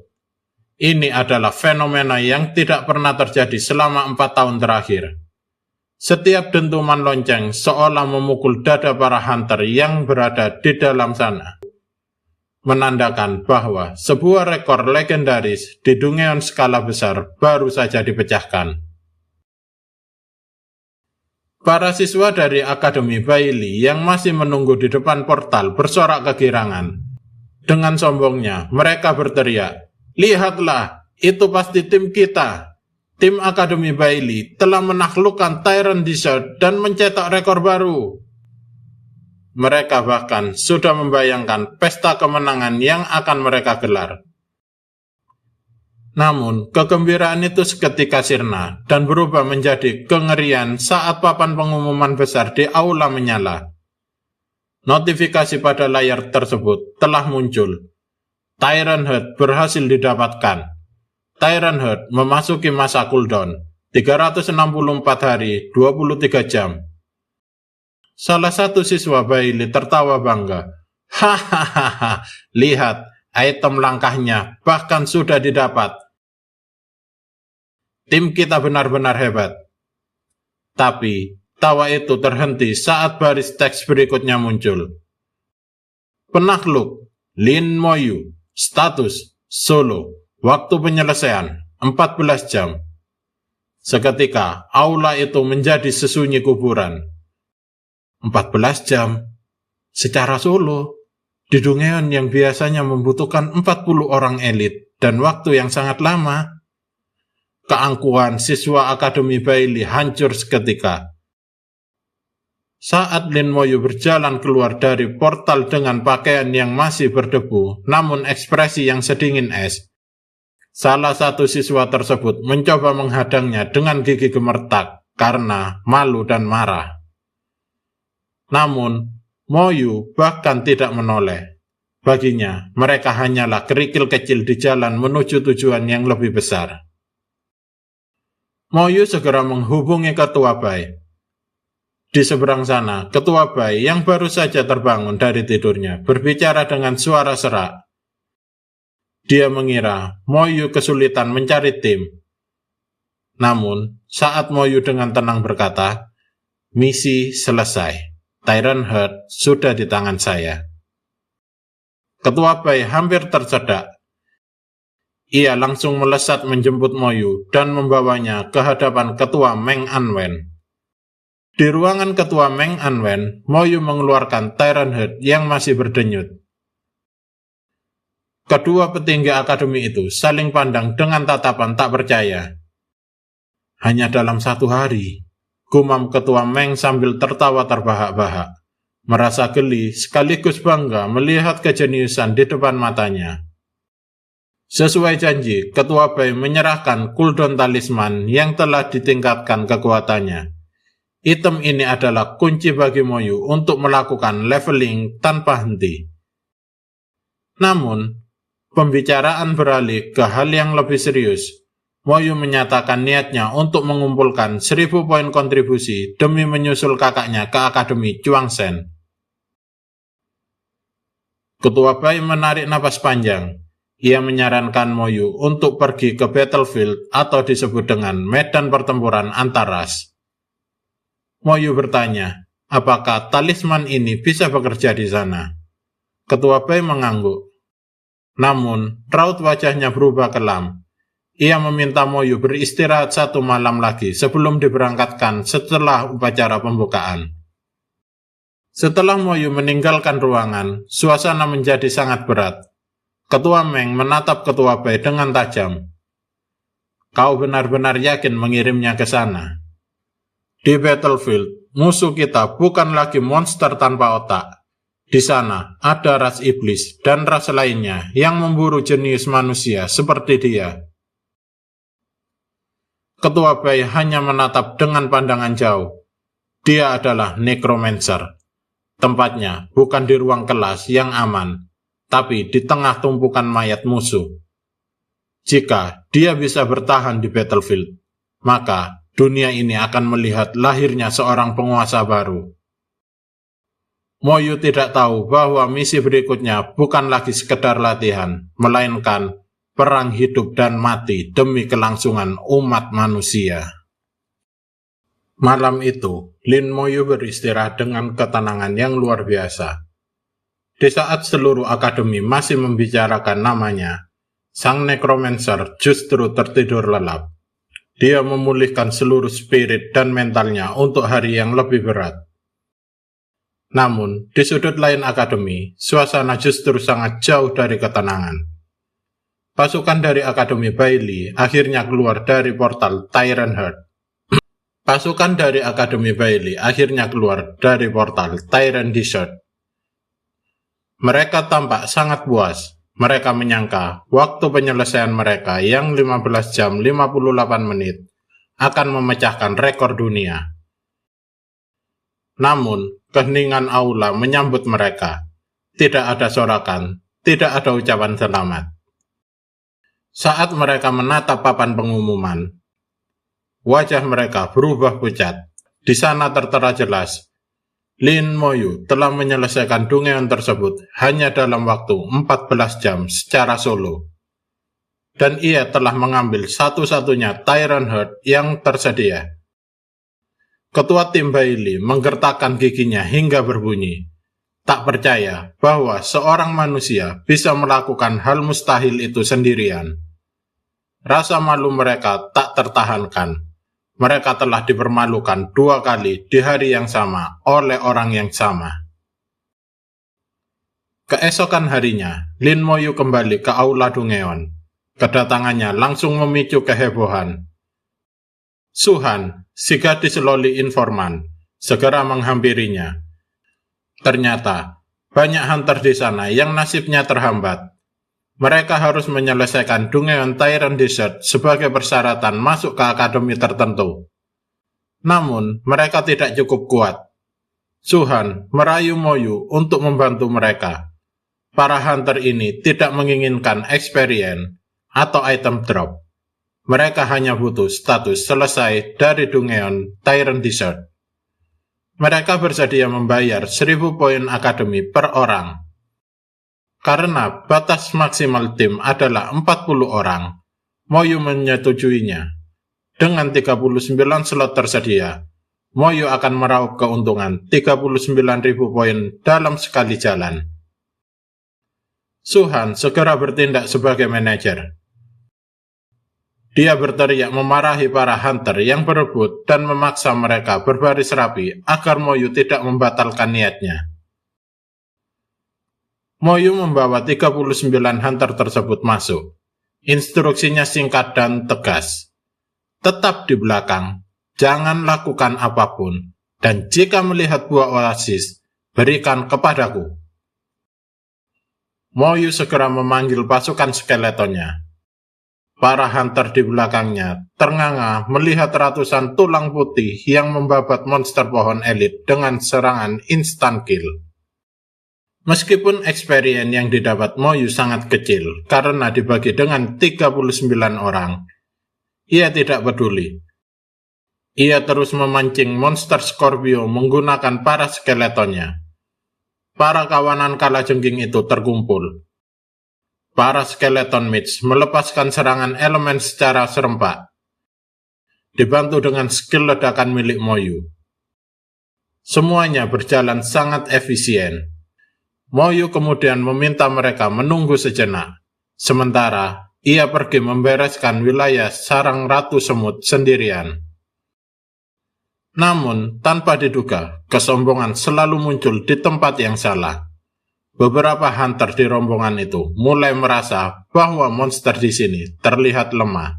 Ini adalah fenomena yang tidak pernah terjadi selama 4 tahun terakhir. Setiap dentuman lonceng seolah memukul dada para hunter yang berada di dalam sana, menandakan bahwa sebuah rekor legendaris di Dungeon skala besar baru saja dipecahkan. Para siswa dari Akademi Bailey yang masih menunggu di depan portal bersorak kegirangan. Dengan sombongnya, mereka berteriak, "Lihatlah, itu pasti tim kita. Tim Akademi Bailey telah menaklukkan Tyrant Desert dan mencetak rekor baru." Mereka bahkan sudah membayangkan pesta kemenangan yang akan mereka gelar. Namun, kegembiraan itu seketika sirna dan berubah menjadi kengerian saat papan pengumuman besar di aula menyala. Notifikasi pada layar tersebut telah muncul. Tyrant Heart berhasil didapatkan. Tyrant Heart memasuki masa cooldown, 364 hari, 23 jam. Salah satu siswa Bailey tertawa bangga. Hahaha, lihat, item langkahnya bahkan sudah didapat. Tim kita benar-benar hebat. Tapi, tawa itu terhenti saat baris teks berikutnya muncul. Penakluk, Lin Moyu, status, solo, waktu penyelesaian, 14 jam. Seketika, aula itu menjadi sesunyi kuburan. 14 jam, secara solo, di Dungeon yang biasanya membutuhkan 40 orang elit dan waktu yang sangat lama. Keangkuhan siswa Akademi Bailey hancur seketika. Saat Lin Moyu berjalan keluar dari portal dengan pakaian yang masih berdebu, namun ekspresi yang sedingin es, salah satu siswa tersebut mencoba menghadangnya dengan gigi gemertak karena malu dan marah. Namun, Moyu bahkan tidak menoleh. Baginya, mereka hanyalah kerikil kecil di jalan menuju tujuan yang lebih besar. Moyu segera menghubungi Ketua Bai. Di seberang sana, Ketua Bai yang baru saja terbangun dari tidurnya berbicara dengan suara serak. Dia mengira Moyu kesulitan mencari tim. Namun, saat Moyu dengan tenang berkata, "Misi selesai. Tyrant Heart sudah di tangan saya." Ketua Bai hampir tersedak. Ia langsung melesat menjemput Moyu dan membawanya ke hadapan Ketua Meng Anwen. Di ruangan Ketua Meng Anwen, Moyu mengeluarkan Tyrant Heart yang masih berdenyut. Kedua petinggi akademi itu saling pandang dengan tatapan tak percaya. "Hanya dalam 1 hari," gumam Ketua Meng sambil tertawa terbahak-bahak, merasa geli sekaligus bangga melihat kejeniusan di depan matanya. Sesuai janji, Ketua Bai menyerahkan cooldown talisman yang telah ditingkatkan kekuatannya. Item ini adalah kunci bagi Moyu untuk melakukan leveling tanpa henti. Namun, pembicaraan beralih ke hal yang lebih serius. Moyu menyatakan niatnya untuk mengumpulkan 1000 poin kontribusi demi menyusul kakaknya ke Akademi Chuangzhen. Ketua Bai menarik napas panjang. Ia menyarankan Moyu untuk pergi ke battlefield atau disebut dengan medan pertempuran antar ras. Moyu bertanya, apakah talisman ini bisa bekerja di sana? Ketua Bai mengangguk. Namun, raut wajahnya berubah kelam. Ia meminta Moyu beristirahat 1 malam lagi sebelum diberangkatkan setelah upacara pembukaan. Setelah Moyu meninggalkan ruangan, suasana menjadi sangat berat. Ketua Meng menatap Ketua Bai dengan tajam. Kau benar-benar yakin mengirimnya ke sana? Di battlefield, musuh kita bukan lagi monster tanpa otak. Di sana ada ras iblis dan ras lainnya yang memburu jenius manusia seperti dia. Ketua Bai hanya menatap dengan pandangan jauh. Dia adalah necromancer. Tempatnya bukan di ruang kelas yang aman, tapi di tengah tumpukan mayat musuh. Jika dia bisa bertahan di battlefield, maka dunia ini akan melihat lahirnya seorang penguasa baru. Moyu tidak tahu bahwa misi berikutnya bukan lagi sekedar latihan, melainkan perang hidup dan mati demi kelangsungan umat manusia. Malam itu, Lin Moyu beristirahat dengan ketenangan yang luar biasa. Di saat seluruh akademi masih membicarakan namanya, sang necromancer justru tertidur lelap. Dia memulihkan seluruh spirit dan mentalnya untuk hari yang lebih berat. Namun, di sudut lain akademi, suasana justru sangat jauh dari ketenangan. Pasukan dari Akademi Bailey akhirnya keluar dari portal Tyrant Heart. Pasukan dari Akademi Bailey akhirnya keluar dari portal Tyrant Desert. Mereka tampak sangat puas. Mereka menyangka waktu penyelesaian mereka yang 15 jam 58 menit akan memecahkan rekor dunia. Namun, keheningan aula menyambut mereka. Tidak ada sorakan, tidak ada ucapan selamat. Saat mereka menatap papan pengumuman, wajah mereka berubah pucat. Di sana tertera jelas, Lin Moyu telah menyelesaikan dungeon tersebut hanya dalam waktu 14 jam secara solo. Dan ia telah mengambil satu-satunya Tyrant Heart yang tersedia. Ketua tim Bailey menggertakkan giginya hingga berbunyi. Tak percaya bahwa seorang manusia bisa melakukan hal mustahil itu sendirian. Rasa malu mereka tak tertahankan. Mereka telah dipermalukan 2 kali di hari yang sama oleh orang yang sama. Keesokan harinya, Lin Moyu kembali ke aula Dungeon. Kedatangannya langsung memicu kehebohan. Suhan, si gadis loli informan, segera menghampirinya. Ternyata, banyak hunter di sana yang nasibnya terhambat. Mereka harus menyelesaikan Dungeon Tyrant Desert sebagai persyaratan masuk ke akademi tertentu. Namun, mereka tidak cukup kuat. Suhan merayu Moyu untuk membantu mereka. Para hunter ini tidak menginginkan experience atau item drop. Mereka hanya butuh status selesai dari Dungeon Tyrant Desert. Mereka bersedia membayar 1000 poin akademi per orang. Karena batas maksimal tim adalah 40 orang, Moyu menyetujuinya. Dengan 39 slot tersedia, Moyu akan meraup keuntungan 39.000 poin dalam sekali jalan. Suhan segera bertindak sebagai manajer. Dia berteriak memarahi para hunter yang berebut dan memaksa mereka berbaris rapi agar Moyu tidak membatalkan niatnya. Moyu membawa 39 hunter tersebut masuk. Instruksinya singkat dan tegas. Tetap di belakang, jangan lakukan apapun, dan jika melihat buah oasis, berikan kepadaku. Moyu segera memanggil pasukan skeletonnya. para hunter di belakangnya ternganga melihat ratusan tulang putih yang membabat monster pohon elit dengan serangan instant kill. Meskipun experience yang didapat Moyu sangat kecil karena dibagi dengan 39 orang, ia tidak peduli. Ia terus memancing monster Scorpio menggunakan para skeletonnya. Para kawanan kalajengking itu terkumpul. Para skeleton mage melepaskan serangan elemen secara serempak, dibantu dengan skill ledakan milik Moyu. Semuanya berjalan sangat efisien. Moyu kemudian meminta mereka menunggu sejenak, sementara ia pergi membereskan wilayah sarang Ratu Semut sendirian. Namun, tanpa diduga, kesombongan selalu muncul di tempat yang salah. Beberapa hunter di rombongan itu mulai merasa bahwa monster di sini terlihat lemah,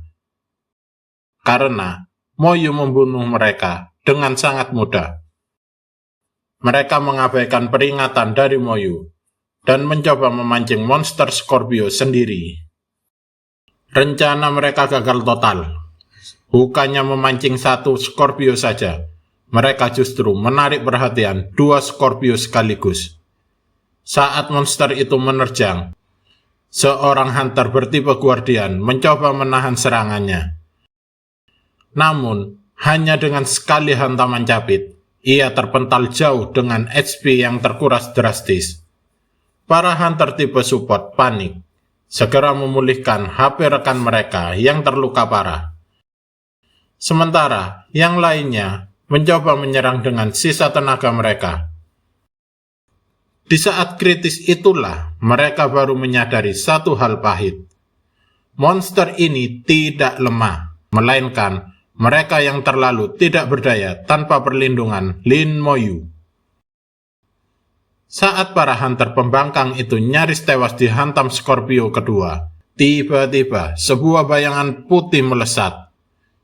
karena Moyu membunuh mereka dengan sangat mudah. Mereka mengabaikan peringatan dari Moyu dan mencoba memancing monster Scorpio sendiri. Rencana mereka gagal total. Bukannya memancing satu Scorpio saja, mereka justru menarik perhatian dua Scorpio sekaligus. Saat monster itu menerjang, seorang hunter bertipe Guardian mencoba menahan serangannya. Namun, hanya dengan sekali hantaman capit, ia terpental jauh dengan HP yang terkuras drastis. Para hunter tipe support panik, segera memulihkan HP rekan mereka yang terluka parah. Sementara yang lainnya mencoba menyerang dengan sisa tenaga mereka. Di saat kritis itulah mereka baru menyadari satu hal pahit. Monster ini tidak lemah, melainkan mereka yang terlalu tidak berdaya tanpa perlindungan Lin Moyu. Saat para hunter pembangkang itu nyaris tewas dihantam Scorpio kedua, tiba-tiba sebuah bayangan putih melesat.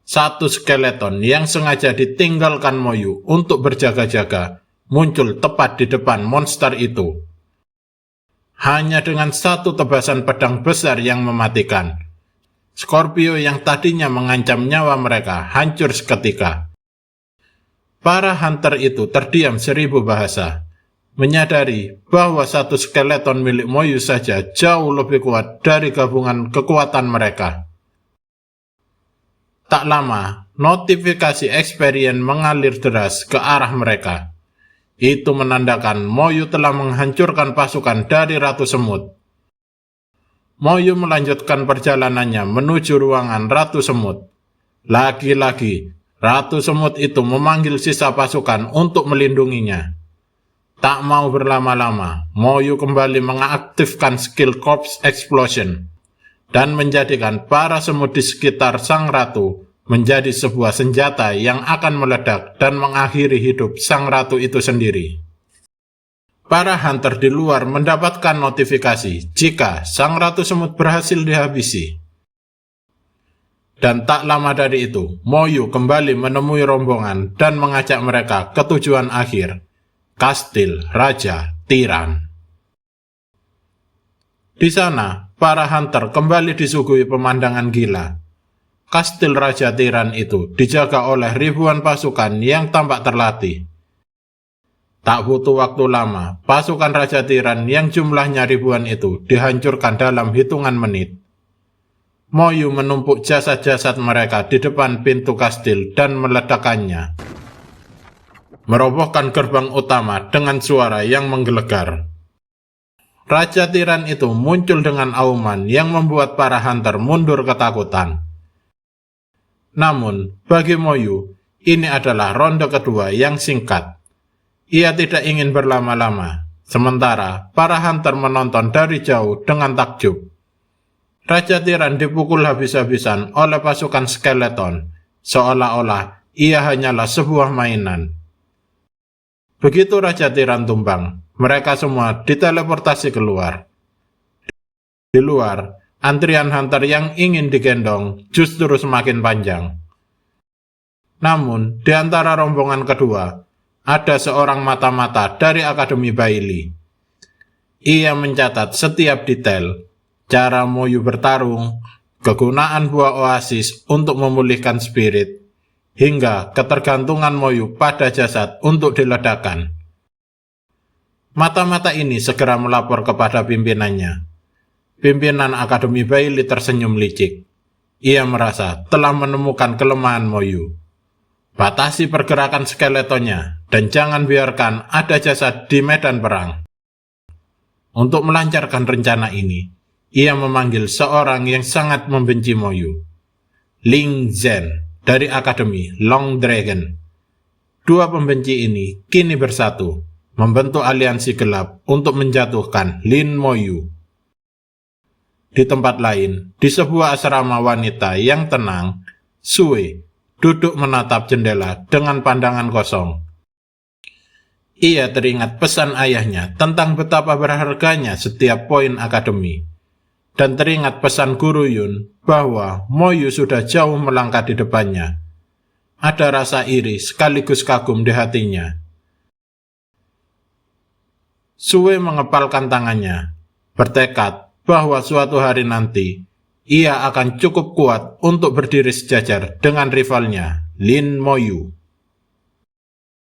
Satu skeleton yang sengaja ditinggalkan Moyu untuk berjaga-jaga muncul tepat di depan monster itu. Hanya dengan satu tebasan pedang besar yang mematikan, Scorpio yang tadinya mengancam nyawa mereka hancur seketika. Para hunter itu terdiam 1000 bahasa, menyadari bahwa satu skeleton milik Moyu saja jauh lebih kuat dari gabungan kekuatan mereka. Tak lama, notifikasi experience mengalir deras ke arah mereka. Itu menandakan Moyu telah menghancurkan pasukan dari Ratu Semut. Moyu melanjutkan perjalanannya menuju ruangan Ratu Semut. Lagi-lagi, Ratu Semut itu memanggil sisa pasukan untuk melindunginya. Tak mau berlama-lama, Moyu kembali mengaktifkan skill Corpse Explosion dan menjadikan para semut di sekitar sang ratu menjadi sebuah senjata yang akan meledak dan mengakhiri hidup sang ratu itu sendiri. Para hunter di luar mendapatkan notifikasi jika sang Ratu Semut berhasil dihabisi. Dan tak lama dari itu, Moyu kembali menemui rombongan dan mengajak mereka ke tujuan akhir, Kastil Raja Tiran. Di sana, para hunter kembali disuguhi pemandangan gila. Kastil Raja Tiran itu dijaga oleh ribuan pasukan yang tampak terlatih. Tak butuh waktu lama, pasukan Raja Tiran yang jumlahnya ribuan itu dihancurkan dalam hitungan menit. Moyu menumpuk jasad-jasad mereka di depan pintu kastil dan meledakkannya, merobohkan gerbang utama dengan suara yang menggelegar. Raja Tiran itu muncul dengan auman yang membuat para hunter mundur ketakutan. Namun, bagi Moyu, ini adalah ronde kedua yang singkat. Ia tidak ingin berlama-lama, sementara para hunter menonton dari jauh dengan takjub. Raja Tiran dipukul habis-habisan oleh pasukan skeleton, seolah-olah ia hanyalah sebuah mainan. Begitu Raja Tiran tumbang, mereka semua diteleportasi keluar. Di luar, antrian hunter yang ingin digendong justru semakin panjang. Namun, di antara rombongan kedua, ada seorang mata-mata dari Akademi Bailey. Ia mencatat setiap detail, cara Moyu bertarung, kegunaan buah oasis untuk memulihkan spirit, hingga ketergantungan Moyu pada jasad untuk diledakkan. Mata-mata ini segera melapor kepada pimpinannya. Pimpinan Akademi Bailey tersenyum licik. Ia merasa telah menemukan kelemahan Moyu. Batasi pergerakan skeletonnya dan jangan biarkan ada jasad di medan perang. Untuk melancarkan rencana ini, ia memanggil seorang yang sangat membenci Moyu, Ling Zhen dari Akademi Long Dragon. Dua pembenci ini kini bersatu, membentuk aliansi gelap untuk menjatuhkan Lin Moyu. Di tempat lain, di sebuah asrama wanita yang tenang, Sue duduk menatap jendela dengan pandangan kosong. Ia teringat pesan ayahnya tentang betapa berharganya setiap poin akademi, dan teringat pesan Guru Yun bahwa Moyu sudah jauh melangkah di depannya. Ada rasa iri sekaligus kagum di hatinya. Sue mengepalkan tangannya, bertekad bahwa suatu hari nanti ia akan cukup kuat untuk berdiri sejajar dengan rivalnya, Lin Moyu.